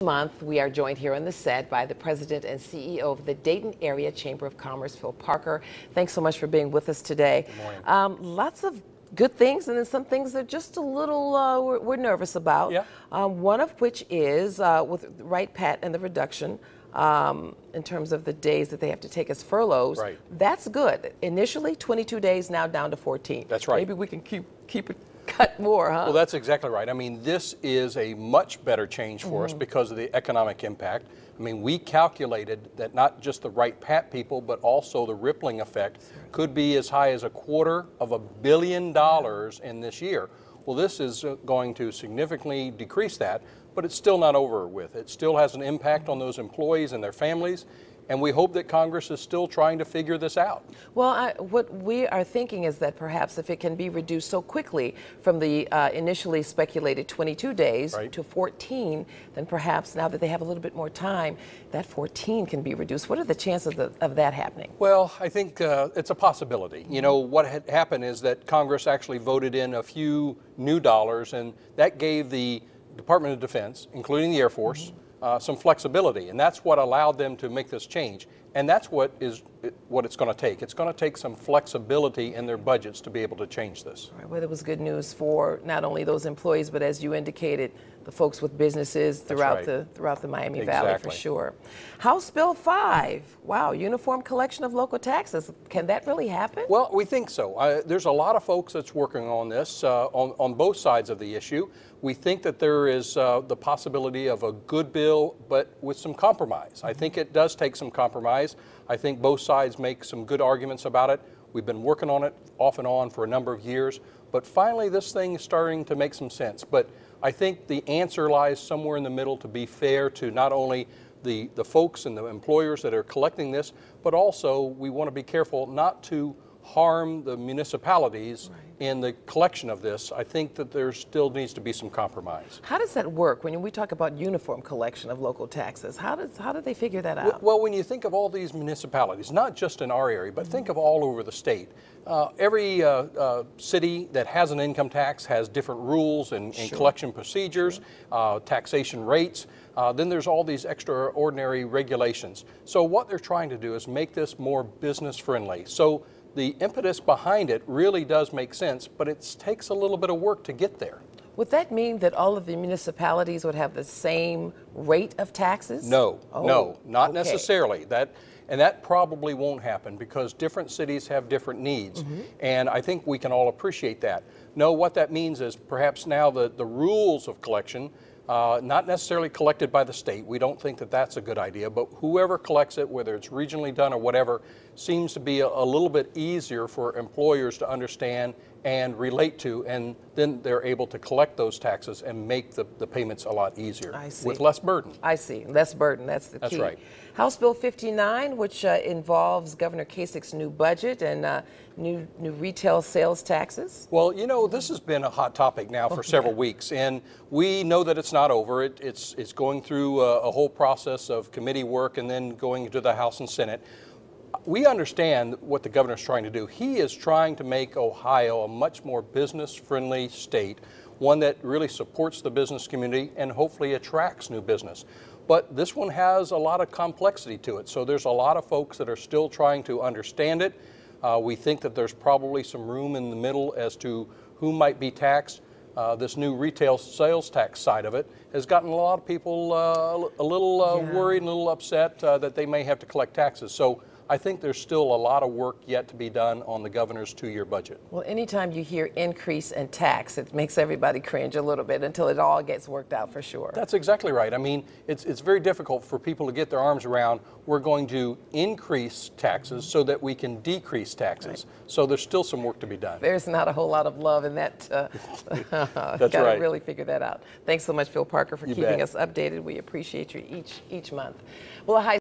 Month, we are joined here on the set by the President and CEO of the Dayton Area Chamber of Commerce, Phil Parker. Thanks so much for being with us today. Good morning. Lots of good things and then some things that just a little we're nervous about. Yeah. One of which is with Right Pat and the reduction in terms of the days that they have to take as furloughs. Right. That's good. Initially 22 days, now down to 14. That's right. Maybe we can keep it cut more, huh? Well, that's exactly right. I mean, this is a much better change for us because of the economic impact. I mean, we calculated that not just the Right Pat people, but also the rippling effect could be as high as $250 million in this year. Well, this is going to significantly decrease that, but it's still not over with. It still has an impact on those employees and their families. And we hope that Congress is still trying to figure this out. Well, what we are thinking is that perhaps if it can be reduced so quickly from the initially speculated 22 days to 14, then perhaps now that they have a little bit more time, that 14 can be reduced. What are the chances of that happening? Well, I think it's a possibility. You know, what had happened is that Congress actually voted in a few new dollars, and that gave the Department of Defense, including the Air Force, some flexibility, and that's what allowed them to make this change. And that's what it's going to take. It's going to take some flexibility in their budgets to be able to change this. Right, well, it was good news for not only those employees, but as you indicated, the folks with businesses throughout the Miami Valley for sure. House Bill 5, wow, uniform collection of local taxes. Can that really happen? Well, we think so. There's a lot of folks that's working on this on both sides of the issue. We think that there is the possibility of a good bill, but with some compromise. I think it does take some compromise. I think both sides make some good arguments about it. We've been working on it off and on for a number of years, but finally this thing is starting to make some sense. But I think the answer lies somewhere in the middle to be fair to not only the folks and the employers that are collecting this, but also we want to be careful not to harm the municipalities in the collection of this. I think that there still needs to be some compromise. How does that work when we talk about uniform collection of local taxes? How do they figure that out? Well, when you think of all these municipalities, not just in our area, but think of all over the state. Every city that has an income tax has different rules and collection procedures, taxation rates. Then there's all these extraordinary regulations. So what they're trying to do is make this more business friendly. So the impetus behind it really does make sense, but it takes a little bit of work to get there. Would that mean that all of the municipalities would have the same rate of taxes? No, no, not necessarily. That probably won't happen because different cities have different needs, and I think we can all appreciate that. No, what that means is perhaps now the rules of collection, not necessarily collected by the state. We don't think that that's a good idea, but whoever collects it, whether it's regionally done or whatever, seems to be a little bit easier for employers to understand and relate to, and then they're able to collect those taxes and make the payments a lot easier with less burden. I see, less burden, that's the key. That's right. House Bill 59, which involves Governor Kasich's new budget and new retail sales taxes. Well, you know, this has been a hot topic now for several weeks, and we know that it's not over. It's going through a whole process of committee work and then going to the House and Senate. We understand what the governor's trying to do. He is trying to make Ohio a much more business-friendly state, one that really supports the business community and hopefully attracts new business. But this one has a lot of complexity to it, so there's a lot of folks that are still trying to understand it. We think that there's probably some room in the middle as to who might be taxed. This new retail sales tax side of it has gotten a lot of people a little worried and a little upset that they may have to collect taxes. So I think there's still a lot of work yet to be done on the governor's two-year budget. Well, anytime you hear increase in tax, it makes everybody cringe a little bit until it all gets worked out for sure. That's exactly right. I mean, it's very difficult for people to get their arms around. We're going to increase taxes so that we can decrease taxes. So there's still some work to be done. There's not a whole lot of love in that. That's Got right. to really figure that out. Thanks so much, Phil Parker, for keeping us updated. We appreciate you each month. Well,